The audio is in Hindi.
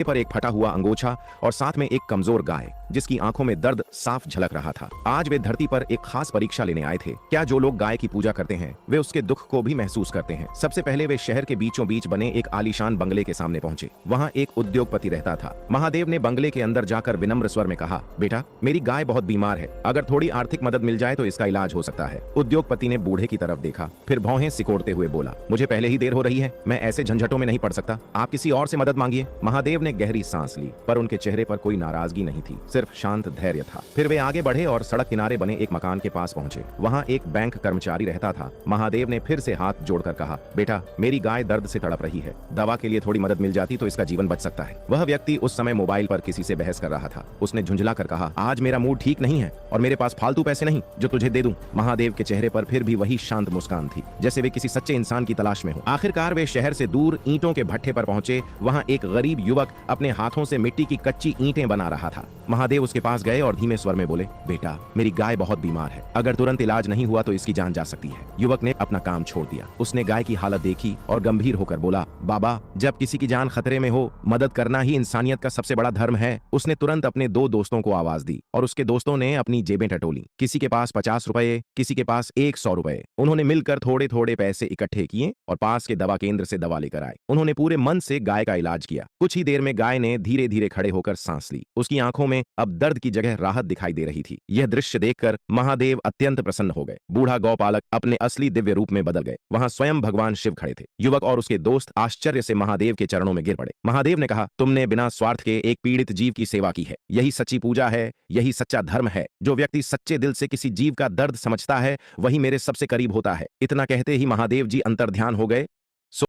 पर एक फटा हुआ अंगोछा और साथ में एक कमजोर गाय जिसकी आंखों में दर्द साफ झलक रहा था। आज वे धरती पर एक खास परीक्षा लेने आए थे। क्या जो लोग गाय की पूजा करते हैं वे उसके दुख को भी महसूस करते हैं? सबसे पहले वे शहर के बीचों बीच बने एक आलीशान बंगले के सामने पहुंचे। वहां एक उद्योगपति रहता था। महादेव ने बंगले के अंदर जाकर विनम्र स्वर में कहा, बेटा, मेरी गाय बहुत बीमार है, अगर थोड़ी आर्थिक मदद मिल जाए तो इसका इलाज हो सकता है। उद्योगपति ने बूढ़े की तरफ देखा, फिर भौहें सिकोड़ते हुए बोला, मुझे पहले ही देर हो रही है, मैं ऐसे झंझटों में नहीं पड़ सकता, आप किसी और से मदद मांगिए। महादेव ने गहरी सांस ली, पर उनके चेहरे पर कोई नाराजगी नहीं थी, सिर्फ शांत धैर्य था। फिर वे आगे बढ़े और सड़क किनारे बने एक मकान के पास पहुंचे। वहां एक बैंक कर्मचारी रहता था। महादेव ने फिर से हाथ जोड़कर कहा, बेटा, मेरी गाय दर्द से तड़प रही है, दवा के लिए थोड़ी मदद मिल जाती तो इसका जीवन बच सकता है। वह व्यक्ति उस समय मोबाइल पर किसी से बहस कर रहा था। उसने झुंझला कर कहा, आज मेरा मूड ठीक नहीं है और मेरे पास फालतू पैसे नहीं जो तुझे दे दूं। महादेव के चेहरे पर फिर भी वही शांत मुस्कान थी, जैसे वे किसी सच्चे इंसान की तलाश में हो। आखिरकार वे शहर से दूर ईंटों के भट्ठे पर पहुंचे। वहां एक गरीब युवक अपने हाथों से मिट्टी की कच्ची ईंटें बना रहा था। महादेव उसके पास गए और धीमे स्वर में बोले, बेटा, मेरी गाय बहुत बीमार है, अगर तुरंत इलाज नहीं हुआ तो इसकी जान जा सकती है। युवक ने अपना काम छोड़ दिया। उसने गाय की हालत देखी और गंभीर होकर बोला, बाबा, जब किसी की जान खतरे में हो, मदद करना ही इंसानियत का सबसे बड़ा धर्म है। उसने तुरंत अपने दो दोस्तों को आवाज दी और उसके दोस्तों ने अपनी जेबें टटोली। किसी के पास 50 रुपए, किसी के पास 100 रुपए। उन्होंने मिलकर थोड़े थोड़े पैसे इकट्ठे किए और पास के दवा केंद्र से दवा लेकर आए। उन्होंने पूरे मन से गाय का इलाज किया। कुछ ही देर में गाय ने धीरे धीरे खड़े होकर सांस ली। उसकी आंखों में अब दर्द की जगह राहत दिखाई दे रही थी। यह दृश्य देखकर महादेव अत्यंत प्रसन्न हो गए। बूढ़ा गौपालक अपने असली दिव्य रूप में बदल गए। वहां स्वयं भगवान शिव खड़े थे। युवक और उसके दोस्त आश्चर्य से महादेव के चरणों में गिर पड़े। महादेव ने कहा, तुमने बिना स्वार्थ के एक पीड़ित जीव की सेवा की है। यही सच्ची पूजा है, यही सच्चा धर्म है। जो व्यक्ति सच्चे दिल से किसी जीव का दर्द समझता है वही मेरे सबसे करीब होता है। इतना कहते ही महादेव जी अंतर्ध्यान हो गए